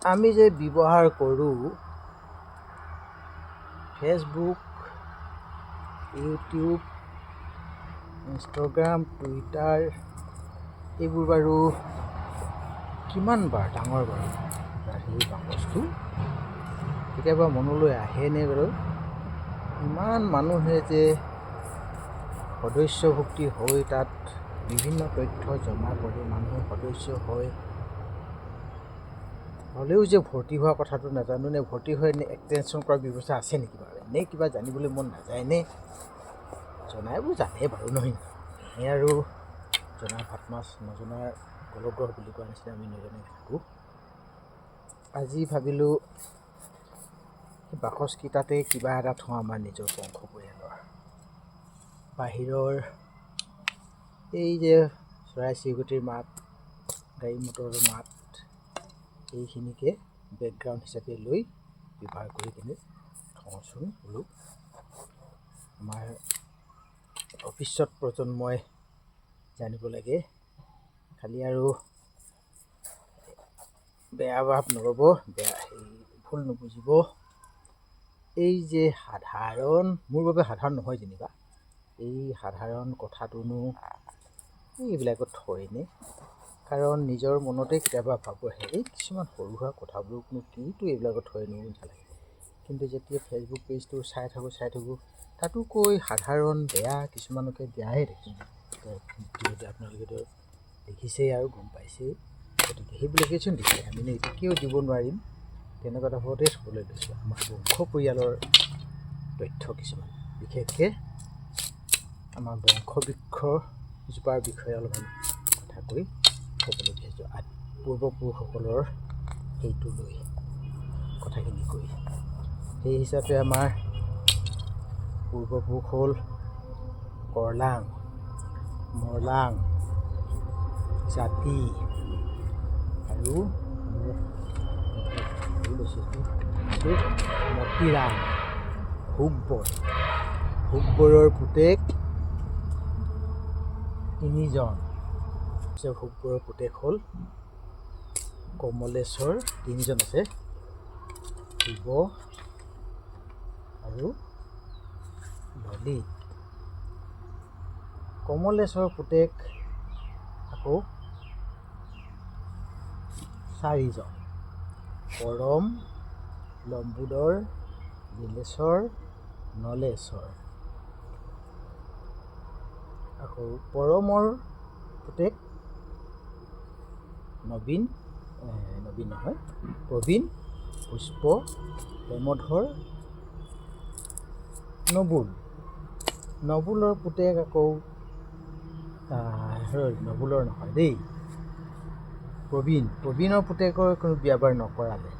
আমি যে ব্যৱহাৰ কৰোঁ ফেচবুক, ইউটিউব, ইনষ্টাগ্ৰাম, টুইটাৰ এইবোৰ বাৰু কিমান ডাঙৰ বাৰু তাৰ সেই বাকচটো কেতিয়াবা মনলৈ আহেনে বাৰু ইমান মানুহে যে সদস্যভুক্তি হৈ তাত বিভিন্ন তথ্য জমা কৰি মানুহ সদস্য হ'লেও যে ভৰ্তি হোৱা কথাটো নাজানো নে ভৰ্তি হৈ এক্সটেনশ্যন কৰাৰ ব্যৱস্থা আছে নেকি বাৰু নে কিবা জানিবলৈ মন নাযায়নে জনাইবোৰ জানে বাৰু নহয় এনে আৰু জনাৰ ভাত মাছ নজনাৰ গলগ্ৰহ বুলি কোৱা নিচিনা আমি নজনে থাকোঁ আজি ভাবিলোঁ বাকচকেইটাতে কিবা এটা থওঁ আমাৰ নিজৰ বংশ পৰিয়ালৰ বাহিৰৰ এই যে চৰাই চিৰিকটিৰ মাত গাড়ী মটৰৰ মাত এইখিনিকে বেকগ্ৰাউণ্ড হিচাপে লৈ ব্যৱহাৰ কৰি কিনে থওঁচোন বোলো আমাৰ ভৱিষ্যত প্ৰজন্মই জানিব লাগে খালি আৰু বেয়া ভাৱ নল'ব বেয়া ভুল নুবুজিব এই যে সাধাৰণ মোৰ বাবে সাধাৰণ নহয় যেনিবা এই সাধাৰণ কথাটোনো এইবিলাকত থয়নে কাৰণ নিজৰ মনতে কেতিয়াবা ভাবোঁ এই কিছুমান সৰু সুৰা কথাবোৰনো কিটো এইবিলাকত থয়নো নালাগে কিন্তু যেতিয়া ফেচবুক পেজটো চাই থাকোঁ তাতো কৈ সাধাৰণ বেয়া কিছুমানকে বেয়াহে দেখিম যিহেতু আপোনালোকেতো দেখিছেই আৰু গম পাইছেই গতিকে সেইবিলাকেইচোন দেখি আমিনো এইটো কিয় দিব নোৱাৰিম তেনেকুৱা ধৰণতে থ'বলৈ লৈছোঁ আমাৰ বংশ পৰিয়ালৰ তথ্য কিছুমান বিশেষকৈ আমাৰ বংশ বৃক্ষজোপাৰ বিষয়ে অলপমান কথা কৈ ক'বলৈ বিচাৰিছোঁ পূৰ্বপুৰুষসকলৰ সেইটো লৈ কথাখিনি কৈ সেই হিচাপে আমাৰ পূৰ্বপুৰুষ হ'ল কৰলাং মৰলাং জাতি আৰু মতিৰাম ভোগবৰৰ পুতেক তিনিজন ভোগবৰৰ পুতেক হ'ল কমলেশ্বৰ তিনিজন আছে শিৱ আৰু ললিত কমলেশ্বৰ পুতেক আকৌ চাৰিজন পৰম লম্বোদৰ নীলেশ্বৰ নলেশ্বৰ আকৌ পৰমৰ পুতেক প্ৰবীণ পুষ্প হেমধৰ নবুলৰ পুতেক আকৌ নবুলৰ নহয় দেই প্ৰবীণৰ পুতেকৰ কোনো বিয়া বাৰু নকৰালে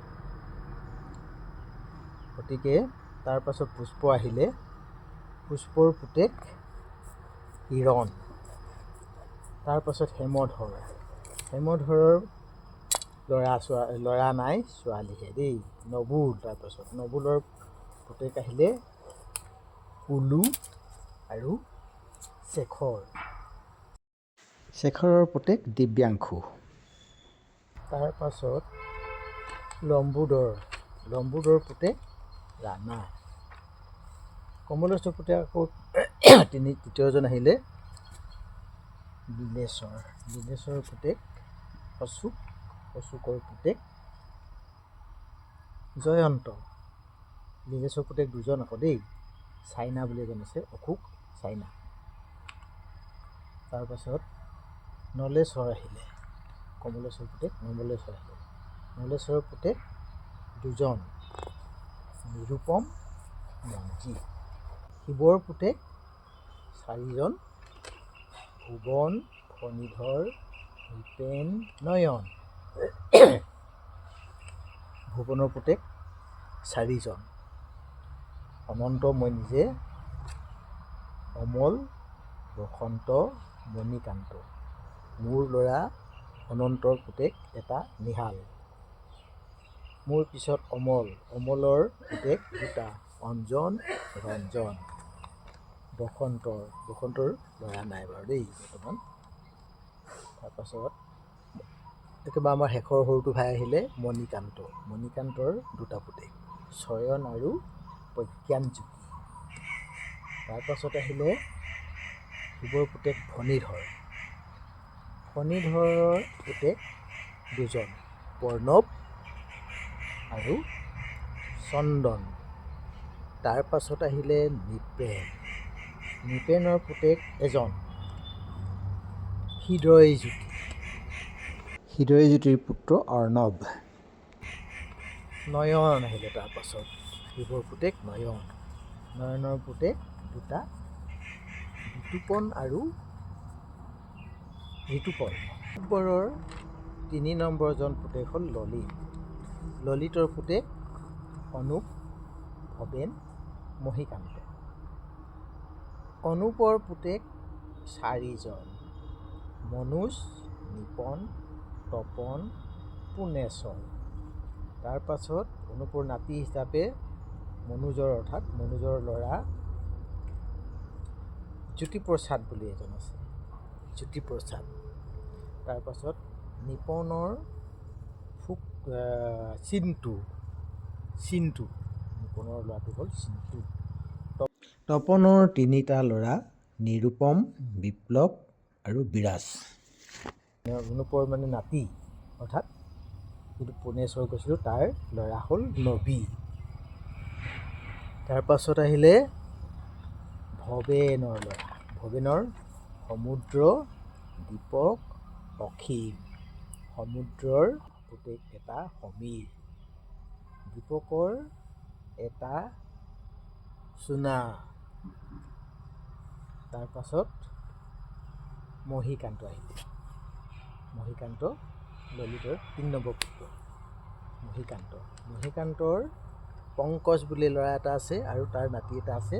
গতিকে তাৰ পাছত পুষ্প আহিলে পুষ্পৰ পুতেক হিৰণ তাৰ পাছত হেমধৰৰ ল'ৰা নাই ছোৱালীহে দেই তাৰপাছত নবুলৰ পুতেক আহিলে পুলু আৰু শেখৰৰ পুতেক দিব্যাংশু তাৰ পাছত লম্বোদৰ পুতেক ৰাণা কমলেশ্বৰ পুতেক আকৌ তৃতীয়জন আহিলে নীলেশ্বৰ পুতেক অশোকৰ পুতেক জয়ন্ত নীলেশ্বৰ পুতেক দুজন আকৌ দেই চাইনা বুলি এজন আছে অশোক চাইনা তাৰপাছত নলেশ্বৰ আহিলে কমলেশ্বৰ পুতেক নলেশ্বৰৰ পুতেক দুজন নিৰুপম মঞ্জী শিৱৰ পুতেক চাৰিজন ভুৱন ফণীধৰ ভূপেন নয়ন ভুৱনৰ পুতেক চাৰিজন অনন্ত মই নিজে অমল বসন্ত মণিকান্ত মোৰ ল'ৰা অনন্তৰ পুতেক এটা নিহাল মোৰ পিছত অমলৰ পুতেক দুটা অঞ্জন ৰঞ্জন বসন্তৰ ল'ৰা নাই বাৰু দেই বৰ্তমান তাৰপাছত একেবাৰে আমাৰ শেষৰ সৰুটো ভাই আহিলে মণিকান্তৰ দুটা পুতেক চয়ন আৰু প্ৰজ্ঞানজ্যোতি। তাৰপাছত আহিলে শিৱৰ পুতেক ফণীধৰৰ পুতেক দুজন প্ৰণৱ আৰু চন্দন। তাৰপাছত আহিলে নৃপেনৰ পুতেক এজন হৃদয়জ্যোতিৰ পুত্ৰ অৰ্ণৱ। নয়ন আহিলে তাৰপাছত শিৱৰ পুতেক নয়নৰ পুতেক দুটা বিতুপন আৰু ঋতুপৰ্ণ। ঋতুপৰ্ণৰ 3 নম্বৰজন পুতেক হ'ল ললিতৰ পুতেক অনুপ, ভৱেন, মহীকান্ত। অনুপৰ পুতেক 4জন মনোজ, নিপন, তপন, পুনেশ্বৰ। তাৰপাছত অনুপৰ নাতি হিচাপে মনোজৰ ল'ৰা জ্যোতিপ্ৰসাদ বুলি এজন আছে, জ্যোতিপ্ৰসাদ। তাৰপাছত নিপনৰ চিন্তু, নিপনৰ ল'ৰাটো হ'ল চিন্তু। তপনৰ 3টা ল'ৰা নিৰুপম, বিপ্লৱ আৰু বিৰাজ। অনুপৰ মানে নাতি অৰ্থাৎ যিটো পুনেশ্বৰ কৈছিলোঁ তাৰ ল'ৰা হ'ল নবী। তাৰপাছত আহিলে ভৱেনৰ সমুদ্ৰ, দীপক, অসীম। সমুদ্ৰৰ পুতেক এটা সমীৰ, দীপকৰ এটা চুনা। তাৰপাছত মহীকান্ত আহিলে। মহীকান্ত ললিতৰ 3 নম্বৰ পুত্ৰ মহীকান্তৰ পংকজ বুলি ল'ৰা এটা আছে আৰু তাৰ নাতি এটা আছে,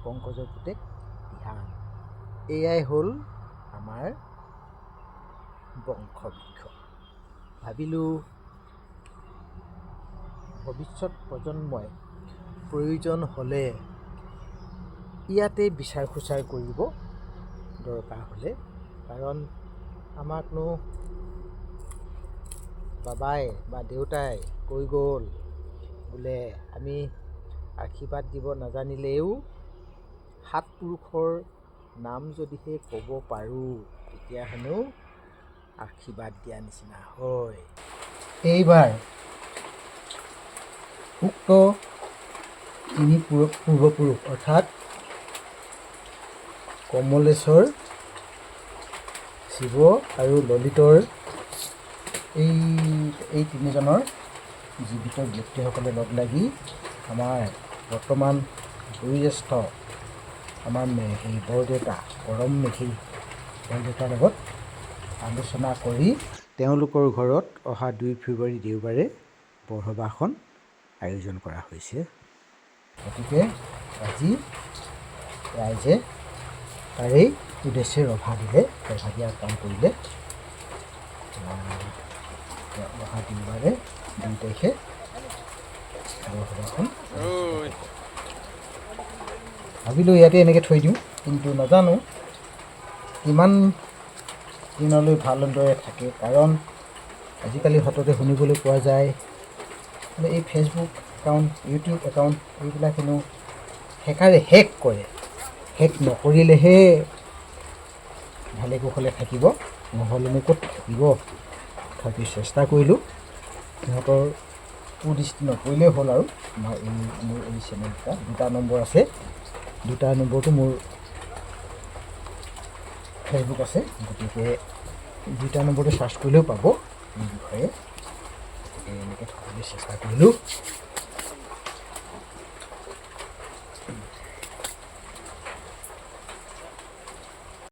পংকজৰ পুতেক ধ্যান। এয়াই হ'ল আমাৰ বংশবৃক্ষ। ভাবিলোঁ ভৱিষ্যত প্ৰজন্মই প্ৰয়োজন হ'লে ইয়াতে বিচাৰ খোচাৰ কৰিব দৰকাৰ হ'লে, কাৰণ আমাকনো বাবাই বা দেউতাই কৈ গ'ল বোলে আমি আশীৰ্বাদ দিব নাজানিলেও 7 পুৰুষৰ নাম যদিহে ক'ব পাৰোঁ তেতিয়া হেনো আশীৰ্বাদ দিয়া নিচিনা হয়। এইবাৰ উক্ত 3 পূৰ্বপুৰুষ অৰ্থাৎ কমলেশ্বৰ, শিৱ আৰু ললিতৰ এই 3জনৰ জীৱিত ব্যক্তিসকলে লগ লাগি আমাৰ বৰ্তমান বয়োজ্যেষ্ঠ আমাৰ এই বৰদেউতা পৰম মেধি বৰদেউতাৰ লগত আলোচনা কৰি তেওঁলোকৰ ঘৰত অহা 2 ফেব্ৰুৱাৰী দেওবাৰে বৰসবাহখন আয়োজন কৰা হৈছে। গতিকে আজি ৰাইজে তাৰেই উদ্দেশ্যে ৰভা দিয়া কাম কৰিলে। অহা দেওবাৰে 2 তাৰিখে বৰসবাহখন ভাবিলোঁ ইয়াতে এনেকৈ থৈ দিওঁ, কিন্তু নাজানো কিমান দিনলৈ ভালদৰে থাকে, কাৰণ আজিকালি হঠাতে শুনিবলৈ পোৱা যায় এই ফেচবুক একাউণ্ট, ইউটিউব একাউণ্ট এইবিলাক হেনো হেক কৰে। হেক নকৰিলেহে ভালে কুশলে থাকিব, নহ'লেনো ক'ত থাকিব। তথাপি চেষ্টা কৰিলোঁ, সিহঁতৰ কুদৃষ্টি নপৰিলেই হ'ল আৰু। মোৰ এই চেনেলটা 2টা নম্বৰ আছে, 2টা নম্বৰটো মোৰ ফেচবুক আছে, গতিকে 2টা নম্বৰটো চাৰ্চ কৰিলেও পাব এই বিষয়ে। এনেকৈ থ'বলৈ চেষ্টা কৰিলোঁ।